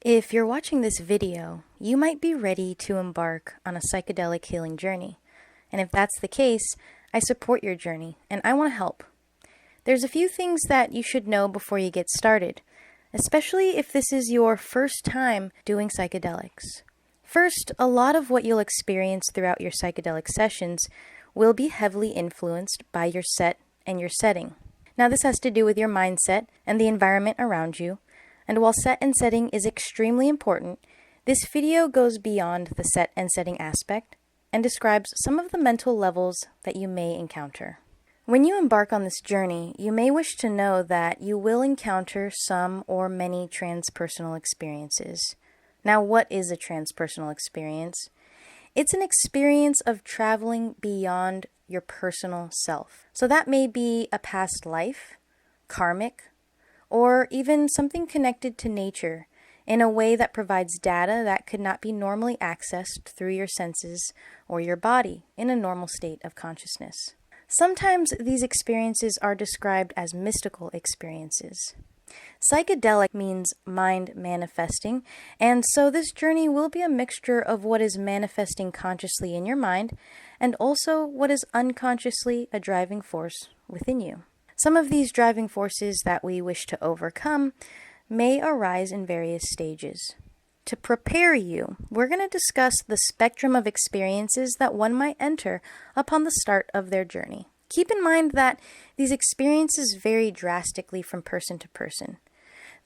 If you're watching this video, you might be ready to embark on a psychedelic healing journey. And if that's the case, I support your journey and I want to help. There's a few things that you should know before you get started, especially if this is your first time doing psychedelics. First, a lot of what you'll experience throughout your psychedelic sessions will be heavily influenced by your set and your setting. Now, this has to do with your mindset and the environment around you. And while set and setting is extremely important, this video goes beyond the set and setting aspect and describes some of the mental levels that you may encounter. When you embark on this journey, you may wish to know that you will encounter some or many transpersonal experiences. Now, what is a transpersonal experience? It's an experience of traveling beyond your personal self. So that may be a past life, karmic, or even something connected to nature in a way that provides data that could not be normally accessed through your senses or your body in a normal state of consciousness. Sometimes these experiences are described as mystical experiences. Psychedelic means mind manifesting, and so this journey will be a mixture of what is manifesting consciously in your mind and also what is unconsciously a driving force within you. Some of these driving forces that we wish to overcome may arise in various stages. To prepare you, we're going to discuss the spectrum of experiences that one might enter upon the start of their journey. Keep in mind that these experiences vary drastically from person to person.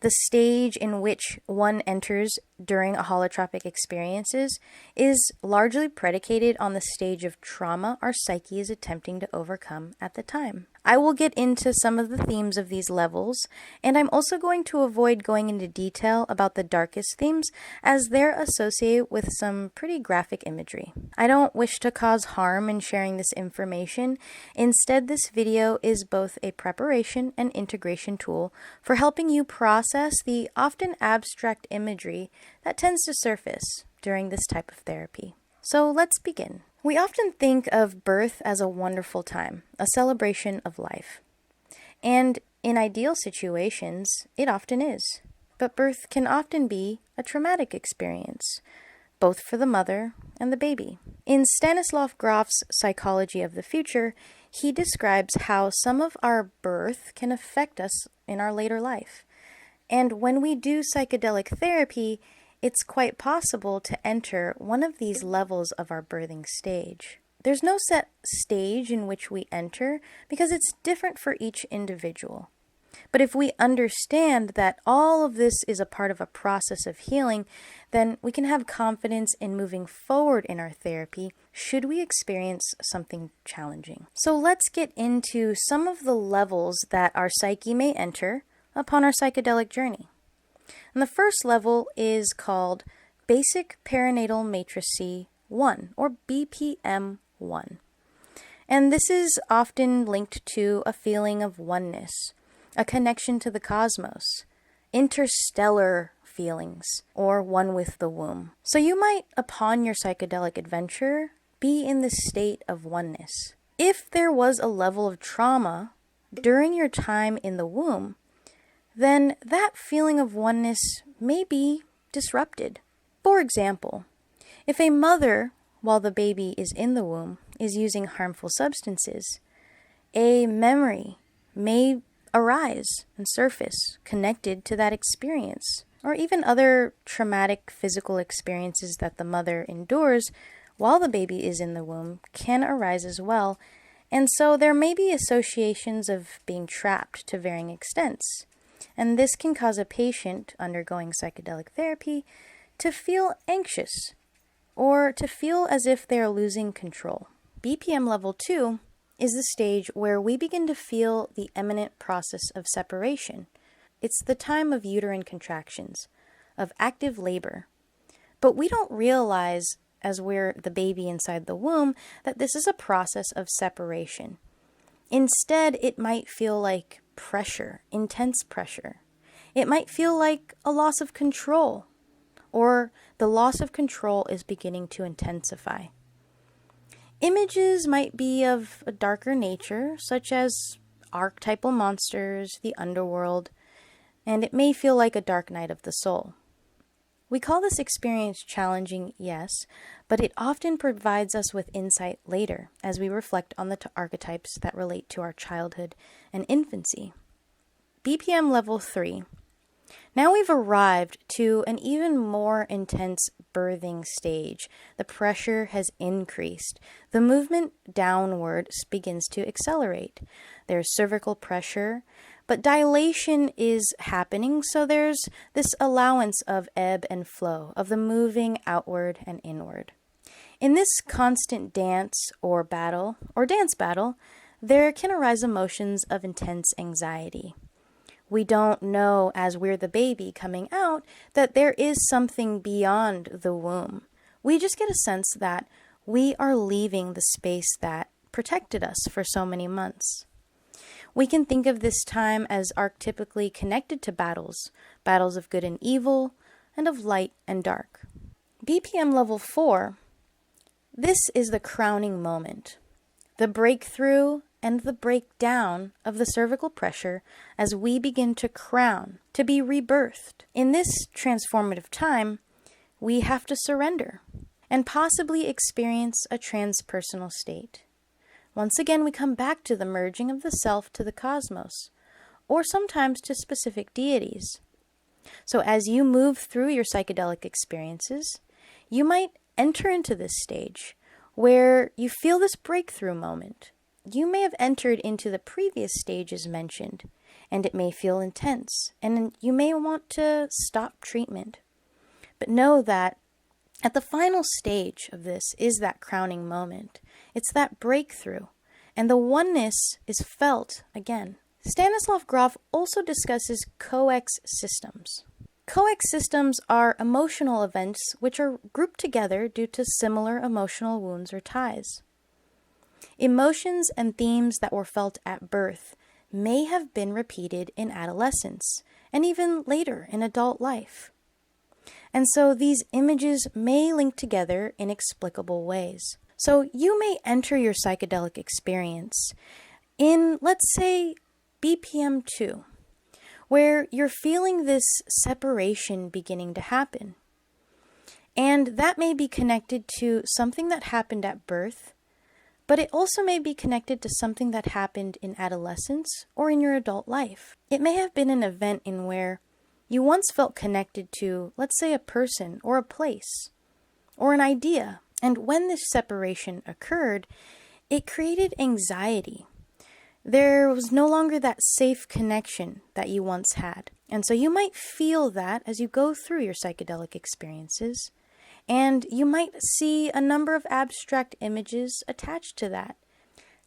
The stage in which one enters during a holotropic experiences is largely predicated on the stage of trauma our psyche is attempting to overcome at the time. I will get into some of the themes of these levels, and I'm also going to avoid going into detail about the darkest themes as they're associated with some pretty graphic imagery. I don't wish to cause harm in sharing this information. Instead, this video is both a preparation and integration tool for helping you process the often abstract imagery that tends to surface during this type of therapy. So let's begin. We often think of birth as a wonderful time, a celebration of life. And in ideal situations, it often is. But birth can often be a traumatic experience, both for the mother and the baby. In Stanislav Grof's Psychology of the Future, he describes how some of our birth can affect us in our later life. And when we do psychedelic therapy, it's quite possible to enter one of these levels of our birthing stage. There's no set stage in which we enter because it's different for each individual. But if we understand that all of this is a part of a process of healing, then we can have confidence in moving forward in our therapy should we experience something challenging. So let's get into some of the levels that our psyche may enter upon our psychedelic journey. And the first level is called Basic Perinatal Matrice 1, or BPM 1. And this is often linked to a feeling of oneness, a connection to the cosmos, interstellar feelings, or one with the womb. So you might, upon your psychedelic adventure, be in this state of oneness. If there was a level of trauma during your time in the womb, then that feeling of oneness may be disrupted. For example, if a mother, while the baby is in the womb, is using harmful substances, a memory may arise and surface connected to that experience, or even other traumatic physical experiences that the mother endures while the baby is in the womb can arise as well, and so there may be associations of being trapped to varying extents. And this can cause a patient undergoing psychedelic therapy to feel anxious or to feel as if they are losing control. BPM Level 2 is the stage where we begin to feel the imminent process of separation. It's the time of uterine contractions, of active labor. But we don't realize, as we're the baby inside the womb, that this is a process of separation. Instead, it might feel like pressure, intense pressure. It might feel like a loss of control, or the loss of control is beginning to intensify. Images might be of a darker nature, such as archetypal monsters, the underworld, and it may feel like a dark night of the soul. We call this experience challenging, yes, but it often provides us with insight later as we reflect on the archetypes that relate to our childhood and infancy. BPM Level 3. Now we've arrived to an even more intense birthing stage. The pressure has increased. The movement downward begins to accelerate. There's cervical pressure, but dilation is happening, so there's this allowance of ebb and flow, of the moving outward and inward. In this constant dance or dance battle, there can arise emotions of intense anxiety. We don't know, as we're the baby coming out, that there is something beyond the womb. We just get a sense that we are leaving the space that protected us for so many months. We can think of this time as archetypically connected to battles of good and evil, and of light and dark. BPM Level 4, this is the crowning moment, the breakthrough and the breakdown of the cervical pressure as we begin to crown, to be rebirthed. In this transformative time, we have to surrender and possibly experience a transpersonal state. Once again, we come back to the merging of the self to the cosmos, or sometimes to specific deities. So as you move through your psychedelic experiences, you might enter into this stage where you feel this breakthrough moment. You may have entered into the previous stages mentioned, and it may feel intense, and you may want to stop treatment. But know that at the final stage of this is that crowning moment. It's that breakthrough, and the oneness is felt again. Stanislav Grof also discusses coex systems. Coex systems are emotional events which are grouped together due to similar emotional wounds or ties. Emotions and themes that were felt at birth may have been repeated in adolescence and even later in adult life. And so these images may link together in inexplicable ways. So you may enter your psychedelic experience in, let's say, BPM 2, where you're feeling this separation beginning to happen. And that may be connected to something that happened at birth, but it also may be connected to something that happened in adolescence or in your adult life. It may have been an event in where you once felt connected to, let's say, a person or a place or an idea. And when this separation occurred, it created anxiety. There was no longer that safe connection that you once had. And so you might feel that as you go through your psychedelic experiences. And you might see a number of abstract images attached to that.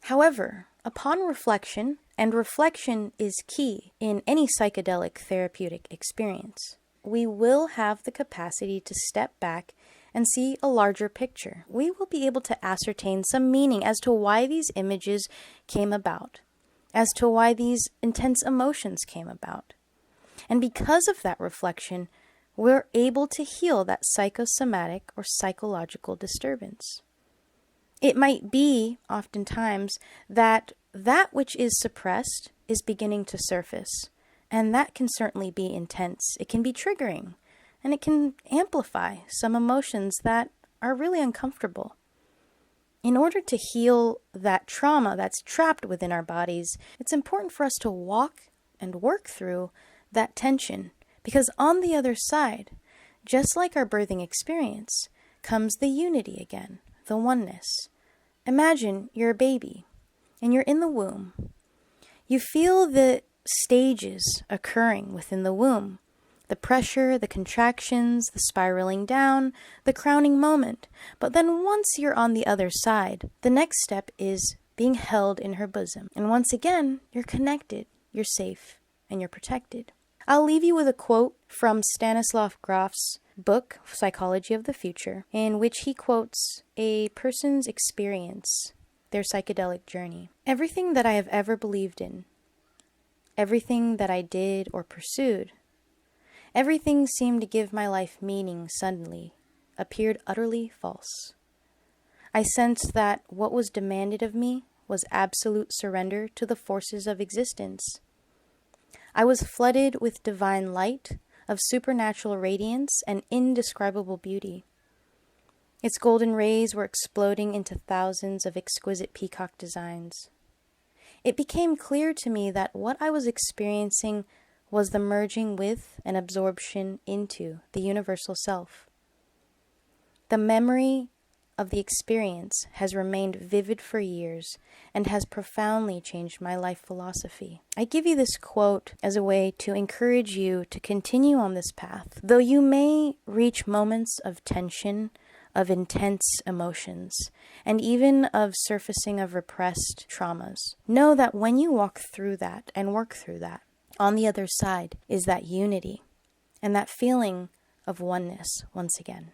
However, upon reflection, and reflection is key in any psychedelic therapeutic experience, we will have the capacity to step back and see a larger picture. We will be able to ascertain some meaning as to why these images came about, as to why these intense emotions came about. And because of that reflection, we're able to heal that psychosomatic or psychological disturbance. It might be, oftentimes, that which is suppressed is beginning to surface, and that can certainly be intense. It can be triggering, and it can amplify some emotions that are really uncomfortable. In order to heal that trauma that's trapped within our bodies, it's important for us to walk and work through that tension. Because on the other side, just like our birthing experience, comes the unity again, the oneness. Imagine you're a baby, and you're in the womb. You feel the stages occurring within the womb. The pressure, the contractions, the spiraling down, the crowning moment. But then once you're on the other side, the next step is being held in her bosom. And once again, you're connected, you're safe, and you're protected. I'll leave you with a quote from Stanislav Grof's book, Psychology of the Future, in which he quotes a person's experience, their psychedelic journey. Everything that I have ever believed in, everything that I did or pursued, everything seemed to give my life meaning suddenly, appeared utterly false. I sensed that what was demanded of me was absolute surrender to the forces of existence. I was flooded with divine light, of supernatural radiance and indescribable beauty. Its golden rays were exploding into thousands of exquisite peacock designs. It became clear to me that what I was experiencing was the merging with and absorption into the universal self. The memory of the experience has remained vivid for years and has profoundly changed my life philosophy. I give you this quote as a way to encourage you to continue on this path. Though you may reach moments of tension, of intense emotions, and even of surfacing of repressed traumas, know that when you walk through that and work through that, on the other side is that unity and that feeling of oneness once again.